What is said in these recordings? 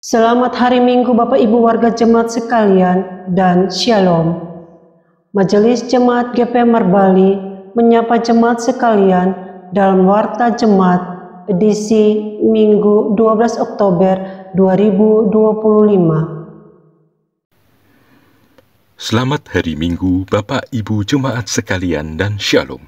Selamat hari Minggu Bapak Ibu warga jemaat sekalian dan Shalom. Majelis Jemaat GP Marbali menyapa jemaat sekalian dalam Warta Jemaat edisi Minggu 12 Oktober 2025. Selamat hari Minggu Bapak Ibu jemaat sekalian dan Shalom.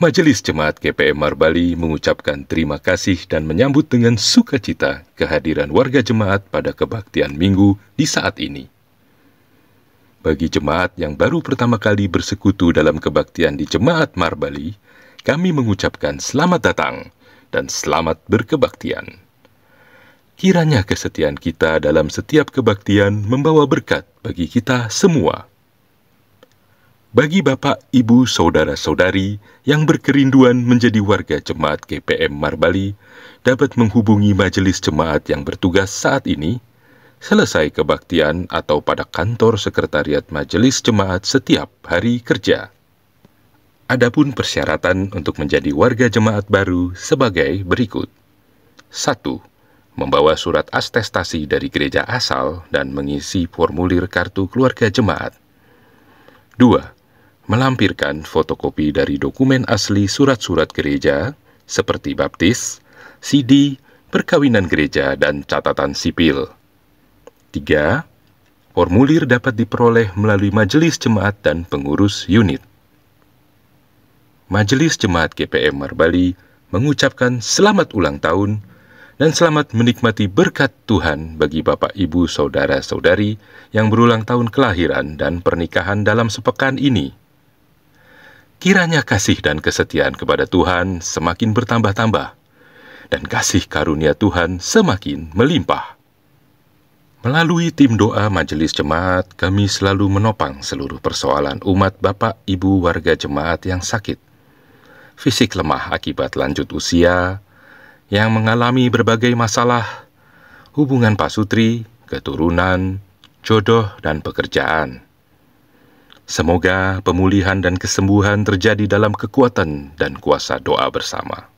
Majelis Jemaat GPM Marbali mengucapkan terima kasih dan menyambut dengan sukacita kehadiran warga jemaat pada kebaktian Minggu di saat ini. Bagi jemaat yang baru pertama kali bersekutu dalam kebaktian di Jemaat Marbali, kami mengucapkan selamat datang dan selamat berkebaktian. Kiranya kesetiaan kita dalam setiap kebaktian membawa berkat bagi kita semua. Bagi Bapak, Ibu, Saudara-saudari yang berkerinduan menjadi warga Jemaat GPM Marbali, dapat menghubungi majelis jemaat yang bertugas saat ini, selesai kebaktian atau pada kantor sekretariat majelis jemaat setiap hari kerja. Adapun persyaratan untuk menjadi warga jemaat baru sebagai berikut. 1. Membawa surat atestasi dari gereja asal dan mengisi formulir kartu keluarga jemaat. 2. Melampirkan fotokopi dari dokumen asli surat-surat gereja, seperti baptis, CD, perkawinan gereja, dan catatan sipil. 3. Formulir dapat diperoleh melalui majelis jemaat dan pengurus unit. Majelis Jemaat GPM Marbali mengucapkan selamat ulang tahun dan selamat menikmati berkat Tuhan bagi Bapak, Ibu, Saudara-saudari yang berulang tahun kelahiran dan pernikahan dalam sepekan ini. Kiranya kasih dan kesetiaan kepada Tuhan semakin bertambah-tambah, dan kasih karunia Tuhan semakin melimpah. Melalui tim doa majelis jemaat, kami selalu menopang seluruh persoalan umat Bapak Ibu warga jemaat yang sakit, fisik lemah akibat lanjut usia, yang mengalami berbagai masalah, hubungan pasutri, keturunan, jodoh, dan pekerjaan. Semoga pemulihan dan kesembuhan terjadi dalam kekuatan dan kuasa doa bersama.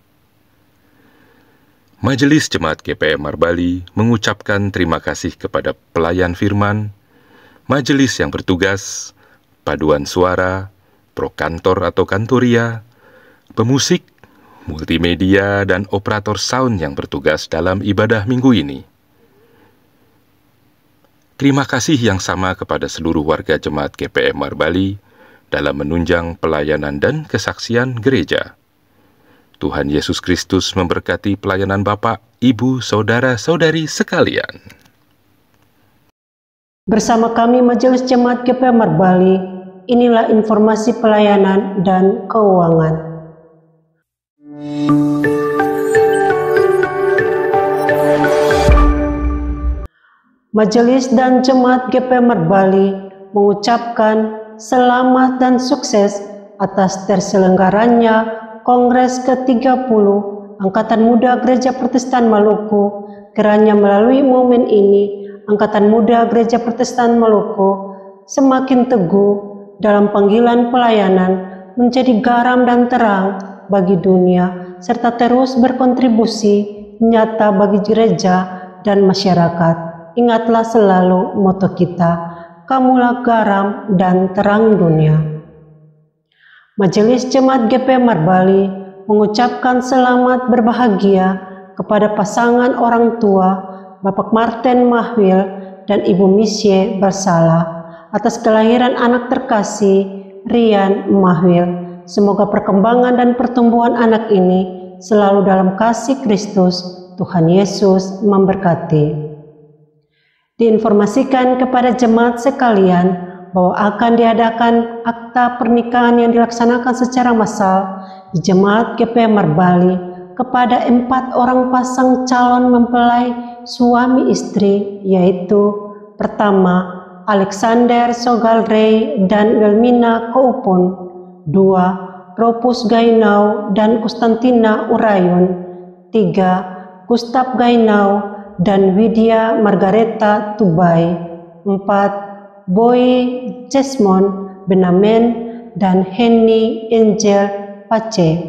Majelis Jemaat GPM Marbali mengucapkan terima kasih kepada pelayan firman, majelis yang bertugas, paduan suara, prokantor atau kantoria, pemusik, multimedia, dan operator sound yang bertugas dalam ibadah minggu ini. Terima kasih yang sama kepada seluruh warga Jemaat GPM Marbali dalam menunjang pelayanan dan kesaksian gereja. Tuhan Yesus Kristus memberkati pelayanan Bapak, Ibu, Saudara-saudari sekalian. Bersama kami Majelis Jemaat GPM Marbali, inilah informasi pelayanan dan keuangan. Majelis dan Jemaat GPM Marbali mengucapkan selamat dan sukses atas terselenggaranya Kongres ke-30 Angkatan Muda Gereja Protestan Maluku. Kiranya melalui momen ini, Angkatan Muda Gereja Protestan Maluku semakin teguh dalam panggilan pelayanan menjadi garam dan terang bagi dunia, serta terus berkontribusi nyata bagi gereja dan masyarakat. Ingatlah selalu moto kita, kamulah garam dan terang dunia. Majelis Jemaat GPM Marbali mengucapkan selamat berbahagia kepada pasangan orang tua Bapak Martin Mahwil dan Ibu Misye Bersalah atas kelahiran anak terkasih Rian Mahwil. Semoga perkembangan dan pertumbuhan anak ini selalu dalam kasih Kristus. Tuhan Yesus memberkati. Diinformasikan kepada jemaat sekalian bahwa akan diadakan akta pernikahan yang dilaksanakan secara massal di Jemaat GPM Marbali kepada 4 orang pasang calon mempelai suami istri, yaitu pertama, Alexander Sogalrey dan Wilmina Koupon. 2. Ropus Gainau dan Konstantina Urayun. 3. Gustav Gainau dan Widya Margareta Tubai. 4. Boy Jesmond Benamen dan Henny Angel Pace.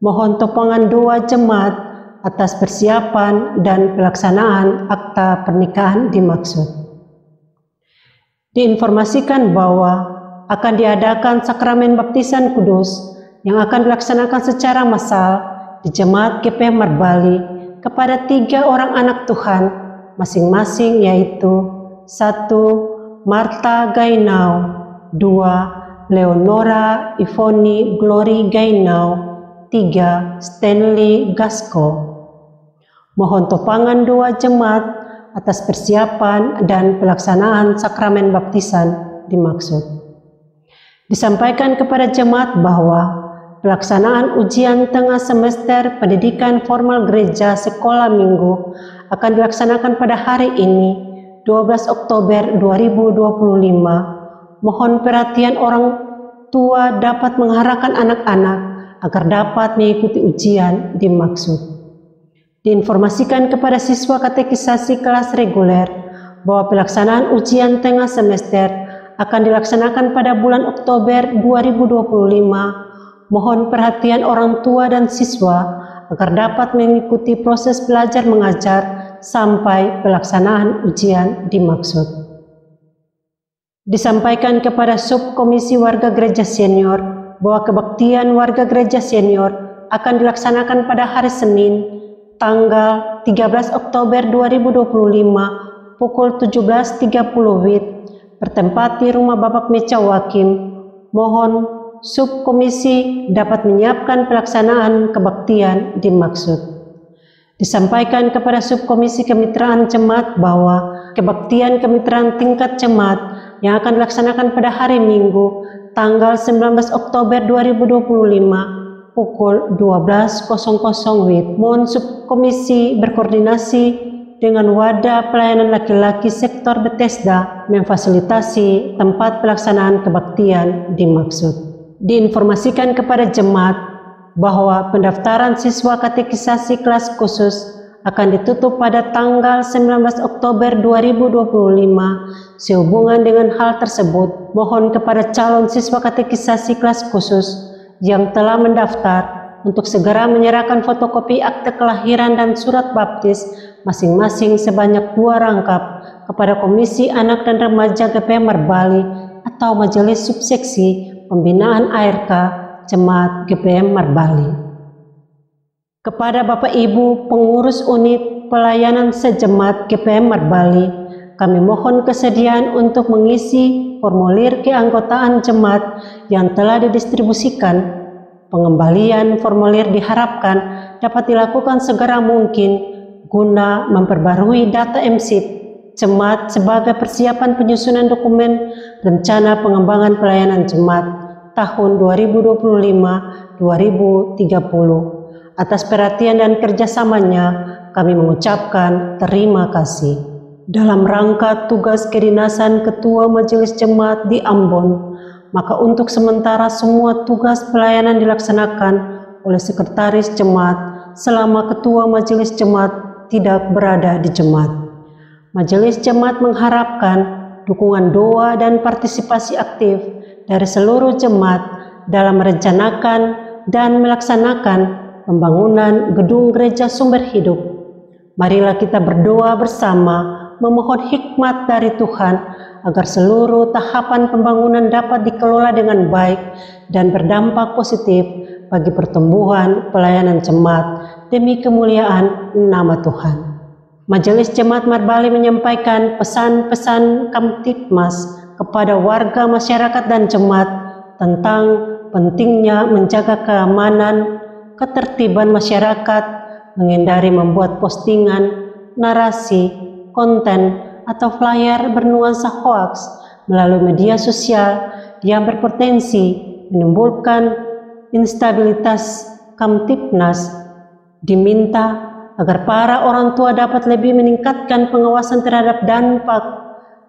Mohon topangan doa jemaat atas persiapan dan pelaksanaan akta pernikahan dimaksud. Diinformasikan bahwa akan diadakan sakramen baptisan kudus yang akan dilaksanakan secara massal di Jemaat GPM Marbali kepada 3 orang anak Tuhan masing-masing, yaitu 1. Marta Gainau, 2. Leonora Ivoni Glory Gainau, 3. Stanley Gasko. Mohon topangan doa jemaat atas persiapan dan pelaksanaan sakramen baptisan dimaksud. Disampaikan kepada jemaat bahwa pelaksanaan ujian tengah semester pendidikan formal gereja sekolah minggu akan dilaksanakan pada hari ini, 12 Oktober 2025. Mohon perhatian orang tua dapat mengarahkan anak-anak agar dapat mengikuti ujian dimaksud. Diinformasikan kepada siswa katekisasi kelas reguler bahwa pelaksanaan ujian tengah semester akan dilaksanakan pada bulan Oktober 2025. Mohon perhatian orang tua dan siswa agar dapat mengikuti proses belajar mengajar sampai pelaksanaan ujian dimaksud. Disampaikan kepada Subkomisi Warga Gereja Senior bahwa kebaktian warga gereja senior akan dilaksanakan pada hari Senin, tanggal 13 Oktober 2025 pukul 17.30 WIB bertempat di rumah Bapak Meca Wakim. Mohon subkomisi dapat menyiapkan pelaksanaan kebaktian dimaksud. Disampaikan kepada subkomisi kemitraan jemaat bahwa kebaktian kemitraan tingkat jemaat yang akan dilaksanakan pada hari Minggu tanggal 19 Oktober 2025 pukul 12.00 WIB. Mohon subkomisi berkoordinasi dengan wadah pelayanan laki-laki sektor Bethesda memfasilitasi tempat pelaksanaan kebaktian dimaksud. Diinformasikan kepada jemaat bahwa pendaftaran siswa katekisasi kelas khusus akan ditutup pada tanggal 19 Oktober 2025. Sehubungan dengan hal tersebut, mohon kepada calon siswa katekisasi kelas khusus yang telah mendaftar untuk segera menyerahkan fotokopi akte kelahiran dan surat baptis masing-masing sebanyak 2 rangkap kepada Komisi Anak dan Remaja GPM Marbali atau Majelis Subseksi Pembinaan ARK Jemaat GPM Marbali. Kepada Bapak Ibu pengurus unit pelayanan sejemaat GPM Marbali, kami mohon kesediaan untuk mengisi formulir keanggotaan jemaat yang telah didistribusikan. Pengembalian formulir diharapkan dapat dilakukan segera mungkin guna memperbarui data MSIP jemaat sebagai persiapan penyusunan dokumen rencana pengembangan pelayanan jemaat tahun 2025-2030. Atas perhatian dan kerjasamanya, kami mengucapkan terima kasih. Dalam rangka tugas kedinasan Ketua Majelis Jemaat di Ambon, maka untuk sementara semua tugas pelayanan dilaksanakan oleh Sekretaris Jemaat selama Ketua Majelis Jemaat tidak berada di Jemaat. Majelis Jemaat mengharapkan dukungan doa dan partisipasi aktif dari seluruh jemaat dalam merencanakan dan melaksanakan pembangunan gedung gereja sumber hidup. Marilah kita berdoa bersama memohon hikmat dari Tuhan agar seluruh tahapan pembangunan dapat dikelola dengan baik dan berdampak positif bagi pertumbuhan pelayanan jemaat demi kemuliaan nama Tuhan. Majelis Jemaat Marbali menyampaikan pesan-pesan Kamtibmas kepada warga masyarakat dan jemaat tentang pentingnya menjaga keamanan, ketertiban masyarakat, menghindari membuat postingan, narasi, konten, atau flyer bernuansa hoaks melalui media sosial yang berpotensi menimbulkan instabilitas. Kamtibnas diminta agar para orang tua dapat lebih meningkatkan pengawasan terhadap dampak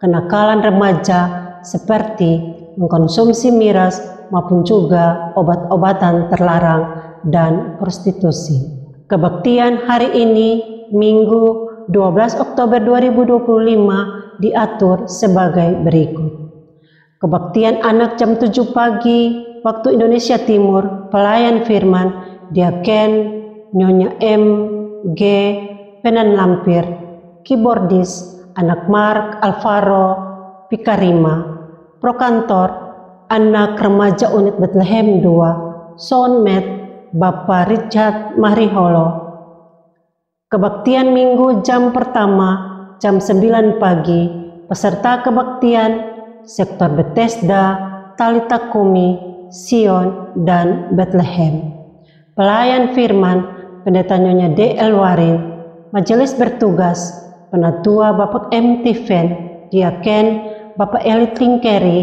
kenakalan remaja seperti mengkonsumsi miras maupun juga obat-obatan terlarang dan prostitusi. Kebaktian hari ini, Minggu 12 Oktober 2025 diatur sebagai berikut. Kebaktian anak jam 7 pagi waktu Indonesia Timur, pelayan firman Diaken Nyonya M. G. Penan Lampir, keyboardis anak Mark Alvaro Picarima, prokantor anak remaja unit Bethlehem 2, soundmate Bapak Richard Mariholo. Kebaktian Minggu jam pertama jam 9 pagi, peserta kebaktian sektor Bethesda, Talita Kumi, Sion, dan Bethlehem. Pelayan firman Pendeta Nyonya D.L. Warin, majelis bertugas Penatua Bapak M. Tiven, Diaken Bapak Eli Tlingkeri,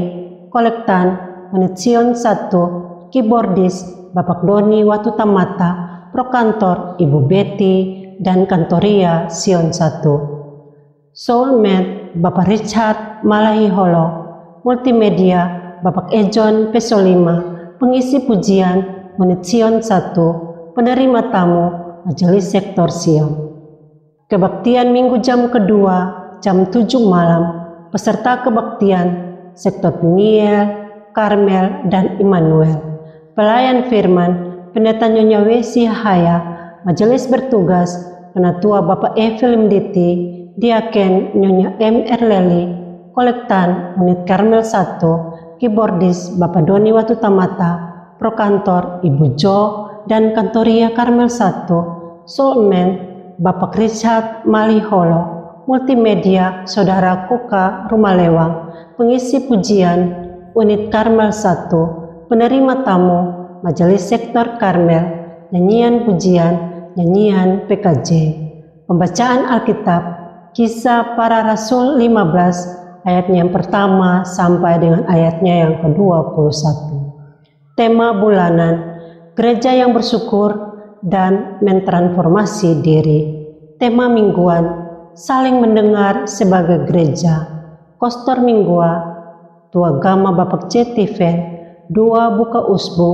kolektan unit Sion 1, keyboardis Bapak Doni Watutamata, prokantor Ibu Betty, dan kantoria Sion 1. Soulmate Bapak Richard Malahiholo, multimedia Bapak Ejon Pesolima, pengisi pujian unit Sion 1, penerima tamu majelis sektor Sion. Kebaktian Minggu jam kedua jam 7 malam, peserta kebaktian sektor Peniel, Karmel, dan Immanuel. Pelayan firman Pendeta Nyonya Wesi Haya, majelis bertugas Penatua Bapak Evelyn Diti, Diaken Nyonya M. Erleli, kolektan unit Karmel 1, keyboardis Bapak Doni Watutamata, prokantor Ibu Jo dan kantoria Karmel 1, soulmate Bapak Richard Maliholo, multimedia Saudara Kuka Rumalewang, pengisi pujian unit Karmel 1, penerima tamu majelis sektor Karmel, nyanyian pujian, nyanyian PKJ. Pembacaan Alkitab Kisah Para Rasul 15 ayatnya yang pertama sampai dengan ayatnya yang ke-21. Tema bulanan, gereja yang bersyukur dan mentransformasi diri. Tema mingguan, saling mendengar sebagai gereja. Kostor minggua, Tua Gama Bapak C. Tiven, 2 Buka Usbu,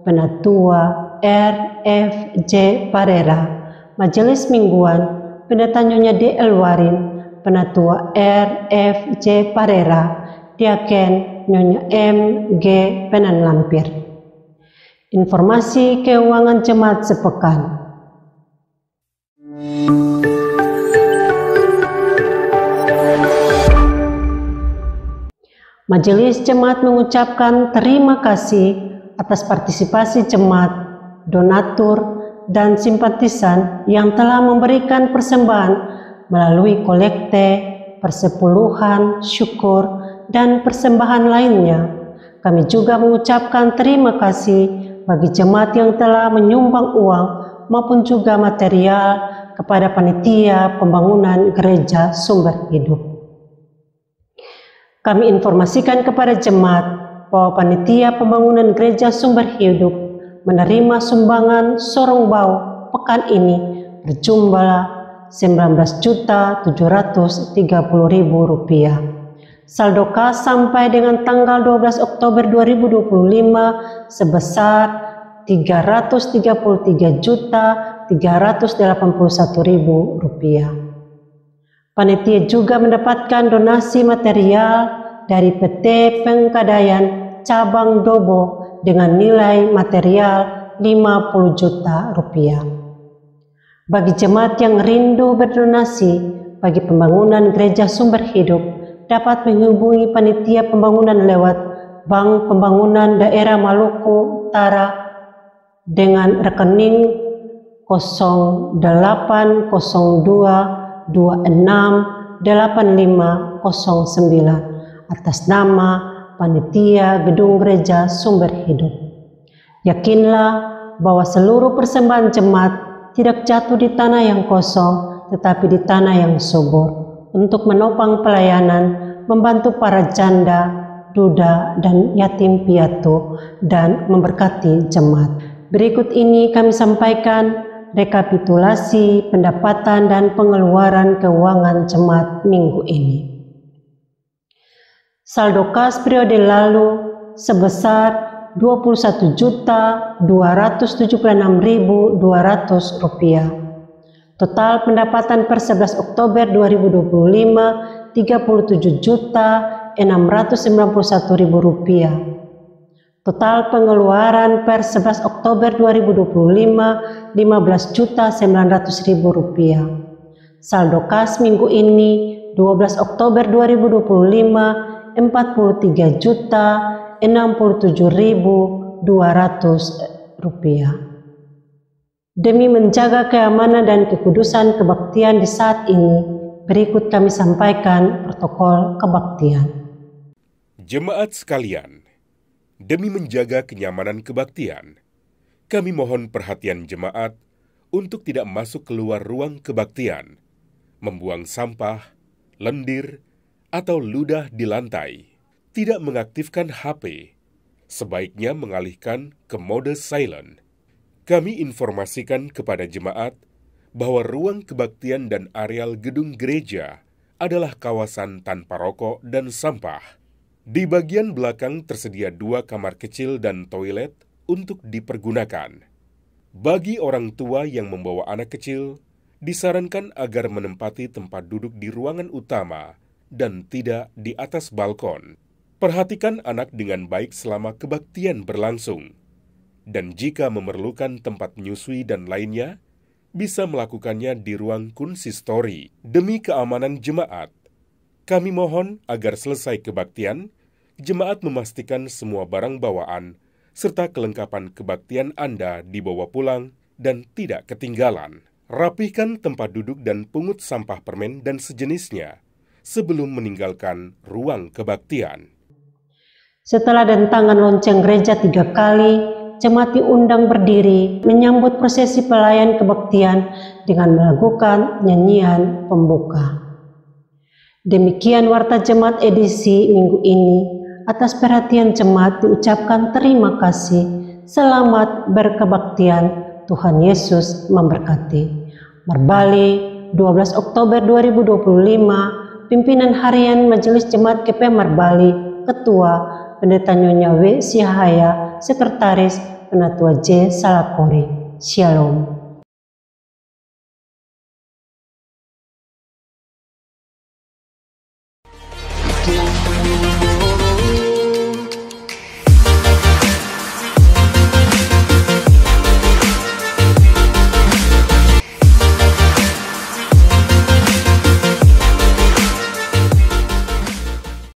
Penatua R. F. J. Parera. Majelis mingguan, Pendeta Nyonya D.L. Warin, Penatua R. F. J. Parera, Diaken Nyonya M. G. Penan Lampir. Informasi keuangan jemaat sepekan. Majelis Jemaat mengucapkan terima kasih atas partisipasi jemaat, donatur, dan simpatisan yang telah memberikan persembahan melalui kolekte, persepuluhan, syukur, dan persembahan lainnya. Kami juga mengucapkan terima kasih bagi jemaat yang telah menyumbang uang maupun juga material kepada panitia pembangunan gereja Sumber Hidup. Kami informasikan kepada jemaat bahwa panitia pembangunan gereja Sumber Hidup menerima sumbangan sorong bau pekan ini berjumlah Rp19.730.000. Saldo kas sampai dengan tanggal 12 Oktober 2025 sebesar Rp333.381.000. Panitia juga mendapatkan donasi material dari PT Pengkadayan Cabang Dobo dengan nilai material Rp50 juta. Bagi jemaat yang rindu berdonasi bagi pembangunan gereja Sumber Hidup, dapat menghubungi panitia pembangunan lewat Bank Pembangunan Daerah Maluku Utara dengan rekening 0802268509 atas nama Panitia Gedung Gereja Sumber Hidup. Yakinlah bahwa seluruh persembahan jemaat tidak jatuh di tanah yang kosong, tetapi di tanah yang subur, untuk menopang pelayanan, membantu para janda, duda, dan yatim piatu, dan memberkati jemaat. Berikut ini kami sampaikan rekapitulasi pendapatan dan pengeluaran keuangan jemaat minggu ini. Saldo kas periode lalu sebesar Rp21.276.200. Total pendapatan per 11 Oktober 2025 Rp37.691.000. Total pengeluaran per 11 Oktober 2025, Rp15.900.000. Saldo kas minggu ini, 12 Oktober 2025, Rp43.067.200. Demi menjaga keamanan dan kekudusan kebaktian di saat ini, berikut kami sampaikan protokol kebaktian. Jemaat sekalian, demi menjaga kenyamanan kebaktian, kami mohon perhatian jemaat untuk tidak masuk keluar ruang kebaktian, membuang sampah, lendir, atau ludah di lantai, tidak mengaktifkan HP, sebaiknya mengalihkan ke mode silent. Kami informasikan kepada jemaat bahwa ruang kebaktian dan areal gedung gereja adalah kawasan tanpa rokok dan sampah. Di bagian belakang tersedia 2 kamar kecil dan toilet untuk dipergunakan. Bagi orang tua yang membawa anak kecil, disarankan agar menempati tempat duduk di ruangan utama dan tidak di atas balkon. Perhatikan anak dengan baik selama kebaktian berlangsung. Dan jika memerlukan tempat menyusui dan lainnya, bisa melakukannya di ruang konsistori. Demi keamanan jemaat, kami mohon agar selesai kebaktian, jemaat memastikan semua barang bawaan serta kelengkapan kebaktian Anda dibawa pulang dan tidak ketinggalan. Rapihkan tempat duduk dan pungut sampah permen dan sejenisnya sebelum meninggalkan ruang kebaktian. Setelah dentangan lonceng gereja 3 kali, jemaat diundang berdiri menyambut prosesi pelayan kebaktian dengan melakukan nyanyian pembuka. Demikian warta jemaat edisi minggu ini. Atas perhatian jemaat diucapkan terima kasih. Selamat berkebaktian. Tuhan Yesus memberkati. Marbali, 12 Oktober 2025, Pimpinan Harian Majelis Jemaat GP Marbali, Ketua Pendeta Nyonya W. Siahaya, Sekretaris Penatua J. Salakori. Shalom. Shalom.